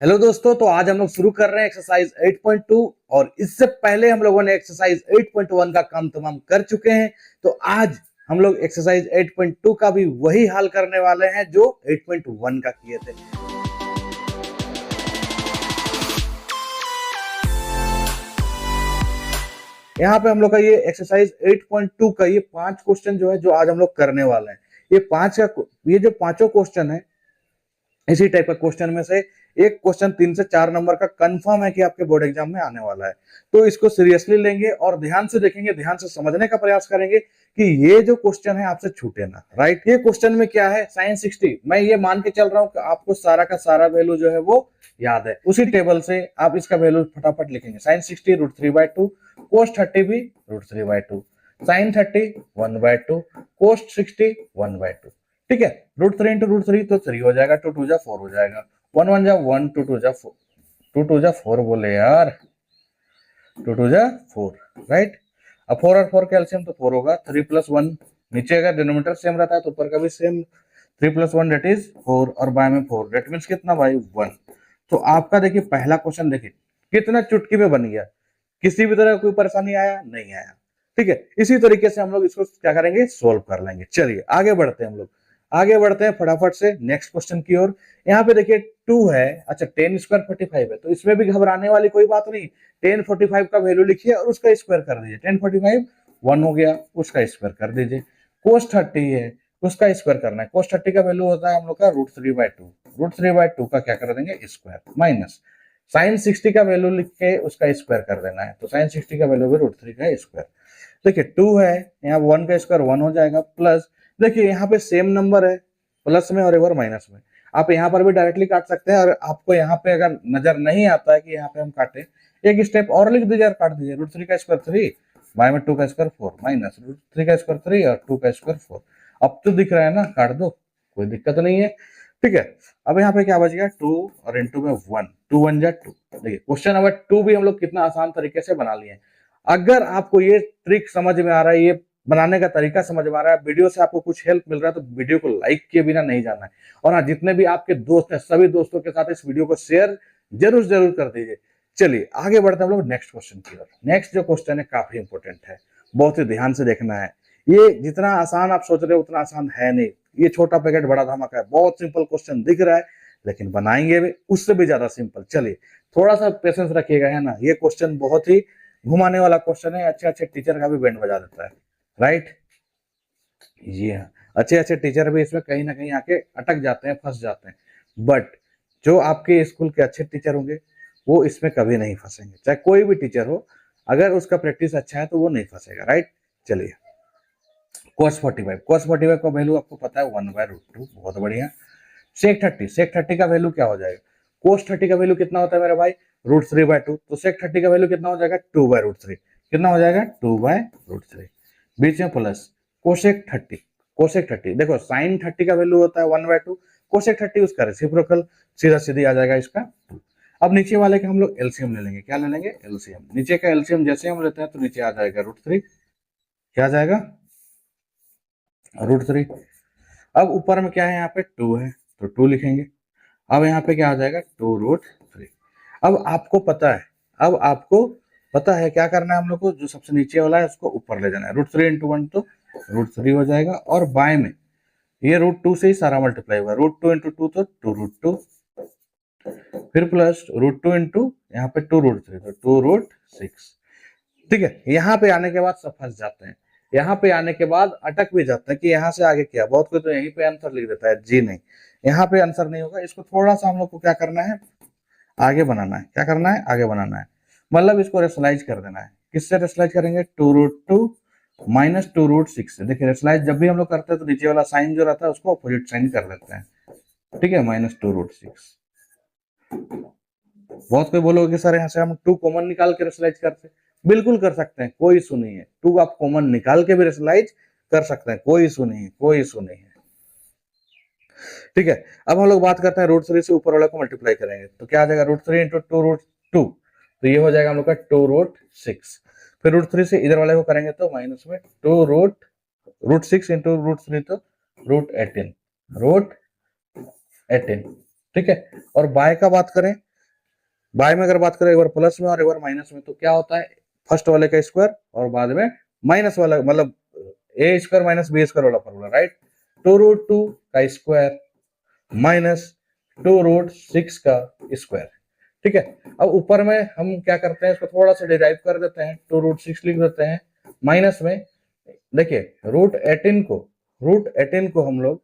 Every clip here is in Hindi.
हेलो दोस्तों, तो आज हम लोग शुरू कर रहे हैं एक्सरसाइज 8.2 और इससे पहले हम लोगों ने एक्सरसाइज 8.1 का काम तमाम कर चुके हैं। तो आज हम लोग एक्सरसाइज 8.2 का भी वही हाल करने वाले हैं जो 8.1 का किए थे। यहाँ पे हम लोग का ये एक्सरसाइज 8.2 का ये 5 क्वेश्चन जो है जो आज हम लोग करने वाले हैं। ये जो पांचों क्वेश्चन है इसी टाइप का क्वेश्चन में से एक क्वेश्चन 3 से 4 नंबर का कंफर्म है कि आपके बोर्ड एग्जाम में आने वाला है। तो इसको सीरियसली लेंगे और ध्यान से देखेंगे, ध्यान से समझने का प्रयास करेंगे कि ये जो क्वेश्चन है आपसे छूटे ना। राइट, ये क्वेश्चन में क्या है, sin 60। मैं ये मान के चल रहा हूँ कि आपको सारा का सारा वैल्यू जो है वो याद है। उसी टेबल से आप इसका वैल्यू फटाफट लिखेंगे। sin 60 √3/2, cos 30 भी √3/2, sin 30 1/2, cos 60 1/2। ठीक है, √3 इंटू √3 तो 3 हो जाएगा, 2 2 जा 4 हो जाएगा, 1 1 जा 1, 2 2 जा 4, 2 2 जा 4 बोले यार, 2 2 जा 4। राइट, अब 4 और 4 कैल्शियम तो 4 होगा, 3 + 1 नीचे अगर डिनोमिनेटर सेम रहता है तो ऊपर का भी सेम, 3 + 1 दैट इज 4 और बाय में 4, दैट मींस कितना भाई 1। तो आपका देखिए पहला क्वेश्चन देखिए कितना चुटकी में बन गया, किसी भी तरह कोई परेशानी आया नहीं आया। ठीक है, इसी तरीके से हम लोग इसको क्या करेंगे, सोल्व कर लेंगे। चलिए आगे बढ़ते हैं, हम लोग आगे बढ़ते हैं फटाफट से नेक्स्ट क्वेश्चन की ओर। यहाँ पे देखिए 2 है, अच्छा 10 स्क्वायर 45 है, तो इसमें भी घबराने वाली कोई बात नहीं। 10 45 का वैल्यू लिखिए और उसका स्क्वायर कर दीजिए। 10 45 1 हो गया, उसका स्क्वायर कर दीजिए। cos 30 है, उसका स्क्वायर करना है। cos 30 का वैल्यू होता है हम लोग का √3/2, √3/2 का क्या कर देंगे स्क्वायर, माइनस sin 60 का वैल्यू लिख के उसका स्क्वायर कर देना है। तो sin 60 का वैल्यू भी √3 का स्क्वायर। देखिए 2 है, यहाँ 1 का स्क्वायर 1 हो जाएगा, प्लस देखिए यहाँ पे सेम नंबर है, प्लस में और एक बार माइनस में। आप यहाँ पर भी डायरेक्टली काट सकते हैं, और आपको यहाँ पे अगर नजर नहीं आता है कि यहाँ पे हम काटे, एक स्टेप और लिख दीजिए और काट दीजिए। √3 का स्क्वायर 3, बाय में 2 का स्क्वायर 4, माइनस √3 का स्क्वायर 3 और 2 का स्क्वायर 4। अब तो दिख रहा है ना, काट दो, कोई दिक्कत नहीं है। ठीक है, अब यहाँ पे क्या बच गया 2 और इंटू में 1, 2 1 जा 2। देखिए क्वेश्चन नंबर 2 भी हम लोग कितना आसान तरीके से बना लिए। अगर आपको ये ट्रिक समझ में आ रहा है, ये बनाने का तरीका समझ में आ रहा है, वीडियो से आपको कुछ हेल्प मिल रहा है, तो वीडियो को लाइक किए बिना नहीं जाना है। और हाँ, जितने भी आपके दोस्त हैं सभी दोस्तों के साथ इस वीडियो को शेयर जरूर जरूर कर दीजिए। चलिए आगे बढ़ते हैं हम लोग नेक्स्ट क्वेश्चन की ओर। नेक्स्ट जो क्वेश्चन है काफी इंपॉर्टेंट है, बहुत ही ध्यान से देखना है। ये जितना आसान आप सोच रहे हो उतना आसान है नहीं। ये छोटा पैकेट बड़ा धमाका है, बहुत सिंपल क्वेश्चन दिख रहा है, लेकिन बनाएंगे भी उससे भी ज्यादा सिंपल। चलिए थोड़ा सा पेशेंस रखिएगा, है ना। ये क्वेश्चन बहुत ही घुमाने वाला क्वेश्चन है, अच्छे अच्छे टीचर का भी बैंड बजा देता है। राइट, जी हाँ, अच्छे अच्छे टीचर भी इसमें कहीं ना कहीं आके अटक जाते हैं, फंस जाते हैं। बट जो आपके स्कूल के अच्छे टीचर होंगे वो इसमें कभी नहीं फंसेंगे, चाहे कोई भी टीचर हो, अगर उसका प्रैक्टिस अच्छा है तो वो नहीं फंसेगा। राइट, चलिए cos 45 का वैल्यू आपको पता है 1/√2, बहुत बढ़िया। sec 30 का वैल्यू क्या हो जाएगा, cos 30 का वैल्यू कितना होता है मेरे भाई, √3/2, तो sec 30 का वैल्यू कितना हो जाएगा 2/√3, कितना हो जाएगा 2/√3, बीच में प्लस cosec 30, देखो sin 30 का वैल्यू होता है 1/2, cosec 30 उसका रेसिप्रोकल, सीधा सीधी आ जाएगा इसका 2। अब नीचे वाले का हम लोग एलसीएम ले लेंगे। क्या ले लेंगे, एलसीएम। नीचे का एलसीएम जैसे हम लेते हैं तो नीचे आ जाएगा √3, क्या आ जाएगा √3। अब ऊपर में क्या है, यहाँ पे 2 है तो 2 लिखेंगे। अब यहाँ पे क्या आ जाएगा 2√3। अब आपको पता है, क्या करना है हम लोग को, जो सबसे नीचे वाला है उसको ऊपर ले जाना है। √3 इंटू 1 तो √3 हो जाएगा, और बाय में ये √2 से ही सारा मल्टीप्लाई होगा। √2 इंटू 2 तो 2√2, फिर प्लस √2 इंटू यहाँ पे 2√3 तो 2√6। ठीक है, यहाँ पे आने के बाद सब फंस जाते हैं, यहाँ पे आने के बाद अटक भी जाते हैं कि यहाँ से आगे क्या। बहुत कोई तो यहीं पे आंसर लिख देता है, जी नहीं, यहाँ पे आंसर नहीं होगा। इसको थोड़ा सा हम लोग को क्या करना है, आगे बनाना है। क्या करना है, आगे बनाना है, मतलब इसको रेशनलाइज कर देना है। किससे रेशनलाइज करेंगे, 2√2 माइनस 2√6 से। देखिए रेशनलाइज जब भी हम लोग करते हैं तो नीचे वाला साइन जो रहता है उसको अपोजिट साइन कर देते हैं। ठीक है, माइनस 2√6। बहुत कोई बोलोगे कि सर यहाँ से हम 2 कॉमन निकाल के रेशनलाइज करते हैं, बिल्कुल कर सकते हैं, कोई इशू नहीं है। 2 आप कॉमन निकाल के भी रेशनलाइज कर सकते हैं, कोई इशू नहीं है, कोई इशू नहीं है। ठीक है, अब हम लोग बात करते हैं √3 से ऊपर वाले को मल्टीप्लाई करेंगे तो क्या आ जाएगा, √3 इंटू 2√2 तो ये हो जाएगा हम लोग का 2√6। फिर √3 से इधर वाले को करेंगे तो माइनस में 2√6 इंटू √3 तो √18। ठीक है, और बाय का बात करें बाय में अगर बात करें एक बार प्लस में और एक बार माइनस में, तो क्या होता है, फर्स्ट वाले का स्क्वायर और बाद में माइनस वाला, मतलब ए स्क्वायर माइनस बी स्क्वायर वाला फॉर्मूला, राइट। 2√2 का स्क्वायर माइनस 2√6 का स्क्वायर, ठीक है। अब ऊपर में हम क्या करते हैं, इसको थोड़ा सा डिराइव कर देते हैं, 2√6 लिख देते हैं, माइनस में देखिए रूट 18 को हम लोग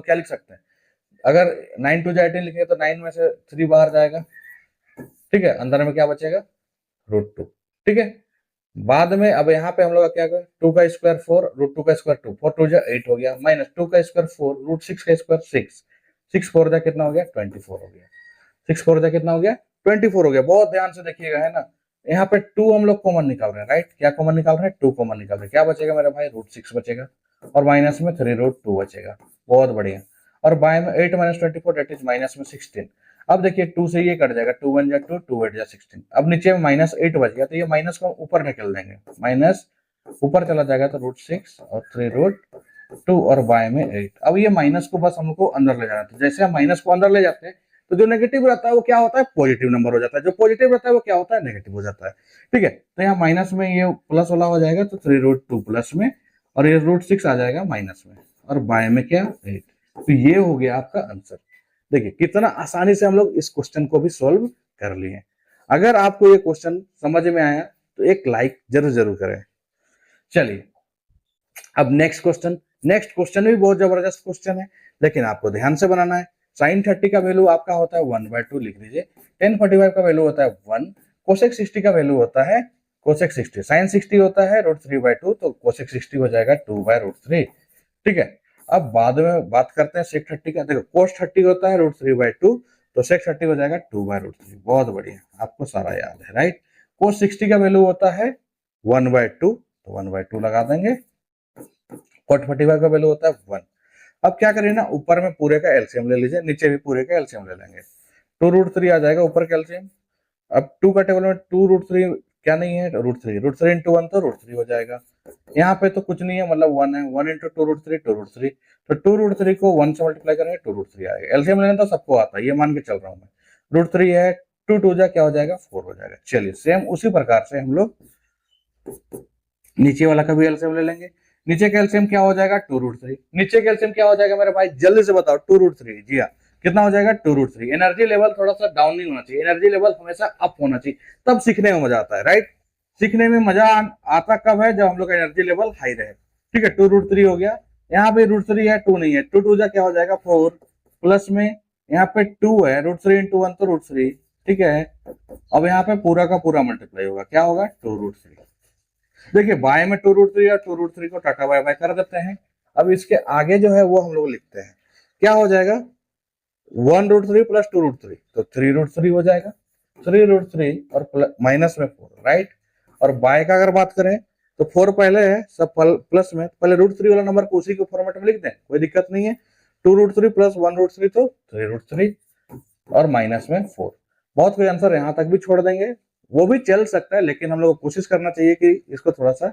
क्या लिख सकते हैं, अगर 9 2 18 लिखेंगे तो 9 में से 3 बाहर जाएगा, ठीक है, अंदर में क्या बचेगा, √2, ठीक है। बाद में अब यहाँ पे हम लोग क्या करें, 2 का स्क्वायर 4, √2 का स्क्वायर 2, 4 2 जा 8 हो गया, माइनस 2 का स्क्वायर 4, √6 का स्क्वायर 6, 6 4 जा कितना हो गया, 24 हो गया, 6 4 जा कितना हो गया, 24 हो गया। बहुत ध्यान से देखिएगा, है ना, यहाँ पे 2 हम लोग कॉमन निकाल रहे हैं, राइट, क्या कॉमन निकाल रहे हैं, 2 कॉमन निकाल रहे हैं, क्या बचेगा मेरे भाई, √6 बचेगा, और माइनस में 3√2 बचेगा, बहुत बढ़िया। और बाय में 8 - 24 दैट इज माइनस में 16। अब देखिए 2 से ये कट जाएगा, 2 1 जा 2, 2 8 जा 16। अब नीचे में -8 बच गया, तो ये माइनस को ऊपर निकल देंगे, माइनस ऊपर चला जाएगा तो √6 और 3√2 और बाय में 8। अब ये माइनस को बस हमको अंदर ले जाना था, जैसे हम माइनस को अंदर ले जाते हैं तो जो नेगेटिव रहता है वो क्या होता है, पॉजिटिव नंबर हो जाता है, जो पॉजिटिव रहता है वो क्या होता है, नेगेटिव हो जाता है, ठीक है। तो यहाँ माइनस में ये प्लस वाला हो जाएगा, तो 3√2 प्लस में, और ये √6 आ जाएगा माइनस में, और बाय में क्या 8। तो ये हो गया आपका आंसर। देखिए कितना आसानी से हम लोग इस क्वेश्चन को भी सॉल्व कर लिए। अगर आपको ये क्वेश्चन समझ में आया तो एक लाइक जरूर जरूर करें। चलिए अब नेक्स्ट क्वेश्चन भी बहुत जबरदस्त क्वेश्चन है, लेकिन आपको ध्यान से बनाना है। sin 30 का वैल्यू आपका होता है 1/2, लिख लीजिए। tan 45 का वैल्यू होता है 1, cosec 60 का वैल्यू होता है cosec 60, sin 60 होता है √3/2, तो cosec 60 हो जाएगा 2/√3, ठीक है। अब बाद में बात करते हैं sec 30 का। देखो cos 30 होता है √3/2, तो sec 30 हो जाएगा 2/√3। बहुत बढ़िया, आपको सारा याद है, राइट। cos 60 का वैल्यू होता है 1/2, तो 1/2 लगा देंगे। cot 45 का वैल्यू होता है 1। अब क्या करें ना, ऊपर में पूरे का एलसीएम ले लीजिए, नीचे भी पूरे का एलसीएम ले लेंगे, 2√3 आ जाएगा ऊपर का एलसीएम। अब 2 का टेबल में 2√3 क्या नहीं है, √3 इंटू 1 तो √3 हो जाएगा। यहाँ पे तो कुछ नहीं है, मतलब 1 है, 1 इंटू 2√3 2√3, तो 2√3 को 1 से मल्टीप्लाई करेंगे 2√3 आएगा। एलसीएम लेना तो सबको आता है, ये मान के चल रहा हूँ मैं। √3 है, 2 2 जा क्या हो जाएगा, 4 हो जाएगा। चलिए सेम उसी प्रकार से हम लोग नीचे वाला का भी एलसीएम ले लेंगे। नीचे का एलसीएम क्या हो जाएगा, 2√3। नीचे का एलसीएम क्या हो जाएगा मेरे भाई, जल्दी से बताओ, 2√3, जी हाँ, कितना हो जाएगा, 2√3। एनर्जी लेवल थोड़ा सा डाउन नहीं होना चाहिए, एनर्जी लेवल हमेशा अप होना चाहिए, तब सीखने में मजा आता है, राइट। सीखने में मजा आता कब है, जब हम लोग का एनर्जी लेवल हाई रहे, ठीक है। 2√3 हो गया, यहाँ पे √3 है, 2 नहीं है, 2 2 जा क्या हो जाएगा 4, प्लस में यहाँ पे 2 है, √3 इंटू 1 तो √3, ठीक है। अब यहाँ पे पूरा का पूरा मल्टीप्लाई होगा, क्या होगा, 2√3। देखिए बाय में 2√3 और 2√3 को टाटा बाय बाय कर देते हैं। अब इसके आगे जो है वो हम लोग लिखते हैं, क्या हो जाएगा, 1√3 प्लस 2√3, तो 3√3 हो जाएगा, 3√3 और माइनस में 4, राइट। और बाय का अगर बात करें तो 4 पहले है, सब प्लस में, पहले √3 वाला नंबर को उसी के फॉर्मेट में लिख दें, कोई दिक्कत नहीं है। 2√3 प्लस 1√3 तो 3√3 और माइनस में 4। बहुत कोई आंसर यहाँ तक भी छोड़ देंगे, वो भी चल सकता है, लेकिन हम लोग को कोशिश करना चाहिए कि इसको थोड़ा सा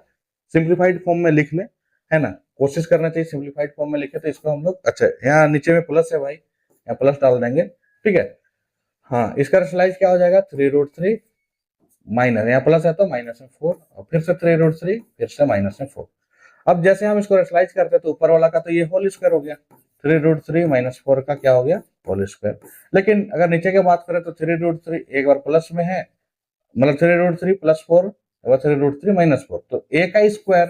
सिंप्लीफाइड फॉर्म में लिख लें, है ना, कोशिश करना चाहिए सिंप्लीफाइड फॉर्म में लिखे, तो इसको हम लोग, अच्छा यहाँ नीचे में प्लस है भाई, यहाँ प्लस डाल देंगे, ठीक है। हाँ, इसका रेशनलाइज क्या हो जाएगा, 3√3 माइनस, यहाँ प्लस है तो माइनस में 4, और फिर से 3√3, फिर से माइनस में 4। अब जैसे हम इसको रेशनलाइज करते हैं तो ऊपर वाला का तो ये होल स्क्वायर हो गया, 3√3 माइनस 4 का क्या हो गया, होल स्क्वायर। लेकिन अगर नीचे की बात करें तो 3√3 एक बार प्लस में है, मतलब 3√3 प्लस 4 और 3√3 माइनस 4, तो ए का स्क्वायर,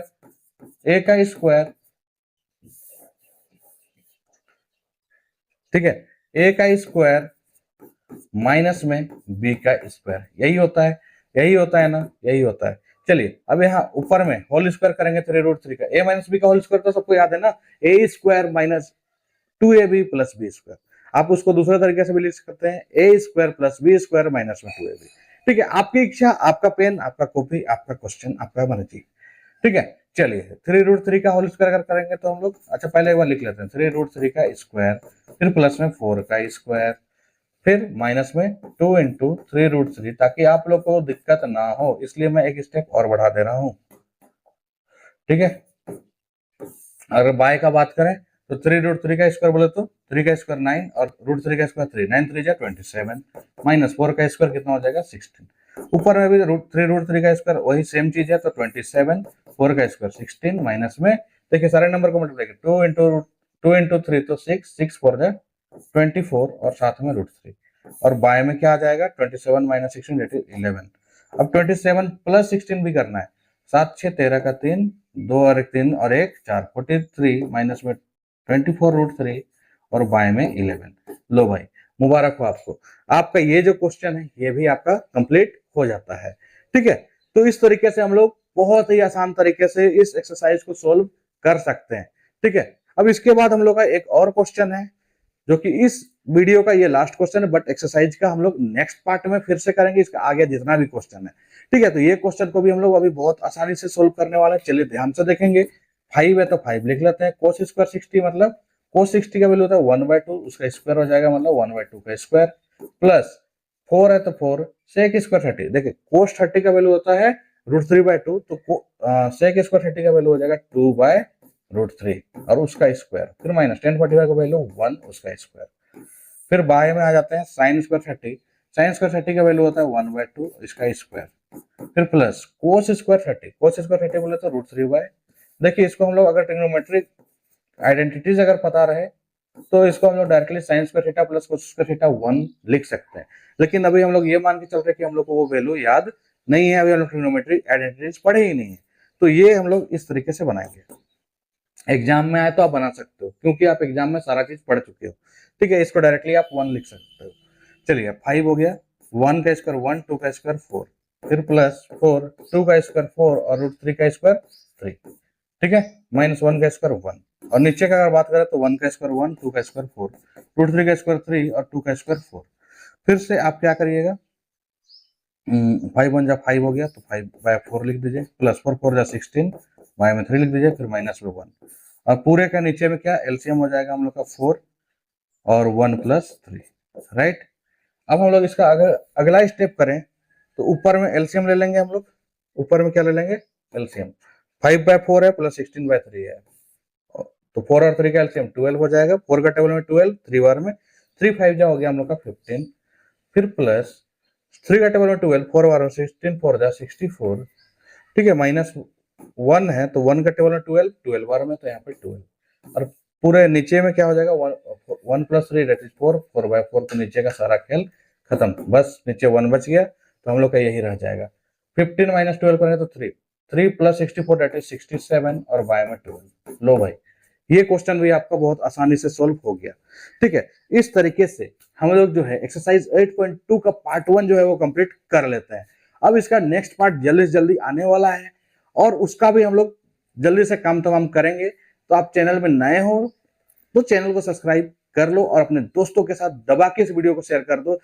ठीक है, ए का स्क्वायर माइनस में बी का स्क्वायर, यही होता है ना, यही होता है। चलिए अब यहाँ ऊपर में होल स्क्वायर करेंगे 3√3 का, ए माइनस बी का होल स्क्वायर तो सबको याद है ना, A square minus 2ab plus B square. आप उसको दूसरे तरीके से भी लिख सकते हैं, A square plus B square minus में 2ab, ठीक है। आपकी इच्छा, आपका पेन, आपका कॉपी, आपका क्वेश्चन, आपका मर्जी, ठीक है। चलिए 3√3 का होल स्क्वायर अगर करेंगे तो हम लोग, अच्छा पहले एक बार लिख लेते हैं, 3√3 का स्क्वायर, फिर प्लस में 4 का स्क्वायर, फिर माइनस में 2 इंटू 3√3, ताकि आप लोग को दिक्कत ना हो, इसलिए मैं एक स्टेप और बढ़ा दे रहा हूं, ठीक है। अगर बाय का बात करें तो 3√3 का स्क्वायर बोले तो 3 का स्क्वायर 9 और √3 का स्क्वायर 3, 9 3 जा 27 माइनस 4 का स्क्वायर कितना हो जाएगा 16। ऊपर में भी 3√3 का स्क्वायर वही सेम चीज है, तो 27, 4 का स्क्वायर 16 माइनस में देखिए सारे नंबर को मल्टीप्लाई करें 2 इंटू 3 तो 6 4 जा 24 और साथ में √3 और बाय में क्या आ जाएगा 27 माइनस 16 दैट इज 11। अब 27 प्लस 16 भी करना है, 7 6 13 का 3, 2 और 1 3 और 1 4 43 माइनस में 24√3 और बाय में 11। लो भाई मुबारक हो आपको, आपका ये जो क्वेश्चन है ये भी आपका कंप्लीट हो जाता है। ठीक है, तो इस तरीके से हम लोग बहुत ही आसान तरीके से इस एक्सरसाइज को सोल्व कर सकते हैं। ठीक है, अब इसके बाद हम लोग का एक और क्वेश्चन है जो कि इस वीडियो का ये लास्ट क्वेश्चन है, बट एक्सरसाइज का हम लोग नेक्स्ट पार्ट में फिर से करेंगे, इसका आगे जितना भी क्वेश्चन है। ठीक है, तो ये क्वेश्चन को भी हम लोग अभी बहुत आसानी से सोल्व करने वाले हैं, चलिए ध्यान से देखेंगे। 5 है तो 5 लिख लेते हैं, cos स्क्वायर 60 मतलब cos 60 का वैल्यू होता है 1/2, उसका स्क्वायर हो जाएगा मतलब 1/2 का स्क्वायर, प्लस 4 है तो 4 sec स्क्वायर 30, देखिए cos 30 का वैल्यू होता है √3/2, तो sec स्क्वायर 30 का वैल्यू हो जाएगा 2/√3 और उसका स्क्वायर, फिर माइनस tan 45 का वैल्यू 1 उसका स्क्वायर, फिर बाय में आ जाते हैं sin स्क्वायर 30, sin स्क्वायर 30 का वैल्यू होता है 1/2 इसका स्क्वायर, फिर plus cos square 30, cos square 30 बोले तो √3/, देखिए इसको हम लोग अगर ट्रिग्नोमेट्रिक आइडेंटिटीज अगर पता रहे तो इसको हम लोग directly sin square theta plus cos square theta 1 लिख सकते हैं, लेकिन अभी हम लोग ये मान के चल रहे हैं कि हम लोग को वो वैल्यू याद नहीं है, अभी हम लोग ट्रिग्नोमेट्रिक आइडेंटिटीज पढ़े ही नहीं है, तो ये हम लोग इस तरीके से बनाएंगे। एग्जाम में आए तो आप बना सकते हो क्योंकि आप एग्जाम में सारा चीज पढ़ चुके हो। ठीक है, इसको डायरेक्टली आप 1 लिख सकते हो। चलिए 5 हो गया, 1 का स्क्वायर 1, 2 का स्क्वायर 4, फिर प्लस 4, 2 का स्क्वायर 4 और √3 का स्क्वायर 3। ठीक है, माइनस 1 का स्क्वायर 1 और नीचे का अगर बात करें तो 1 का स्क्वायर 1, 2 का स्क्वायर 4, √3 का स्क्वायर 3 और 2 का स्क्वायर 4। फिर से आप क्या करिएगा, 5 1 जा 5 हो गया तो 5/4 लिख दीजिए, प्लस 4 4 जा 16, बाय में 3 लिख दीजिए, फिर माइनस में 1 और पूरे का नीचे में क्या एलसीएम हो जाएगा हम लोग का 4 और 1 प्लस 3, राइट। अब हम लोग इसका अगर अगला स्टेप करें तो ऊपर में एलसीएम ले लेंगे हम लोग, ऊपर में क्या ले लेंगे एलसीएम, 5/4 है प्लस 16/3 है, तो 4 और 3 का एलसीएम 12 हो जाएगा, 4 का टेबल में 12, 3 बार में 3 5 जा हो गया हम लोग का 15, फिर प्लस 3 का टेबल में 12, 4 बार में 16, 4 जा 64। ठीक है, माइनस 1 है तो 1 का टेबल में 12, 12 बार में तो यहाँ पे 12 और पूरे नीचे में क्या हो जाएगा 1 प्लस 3 दैट इज 4, 4/4, तो नीचे का सारा खेल खत्म, बस नीचे 1 बच गया तो हम लोग का यही रह जाएगा। 15 माइनस 12 करें तो 3 प्लस 64 दैट इज 67 और बाय में 12। लो भाई ये क्वेश्चन भी आपका बहुत आसानी से सोल्व हो गया। ठीक है, इस तरीके से हम लोग जो है एक्सरसाइज 8.2 का पार्ट 1 जो है वो कंप्लीट कर लेते हैं। अब इसका नेक्स्ट पार्ट जल्दी से जल्दी आने वाला है और उसका भी हम लोग जल्दी से काम तमाम करेंगे। तो आप चैनल में नए हो तो चैनल को सब्सक्राइब कर लो और अपने दोस्तों के साथ दबा के इस वीडियो को शेयर कर दो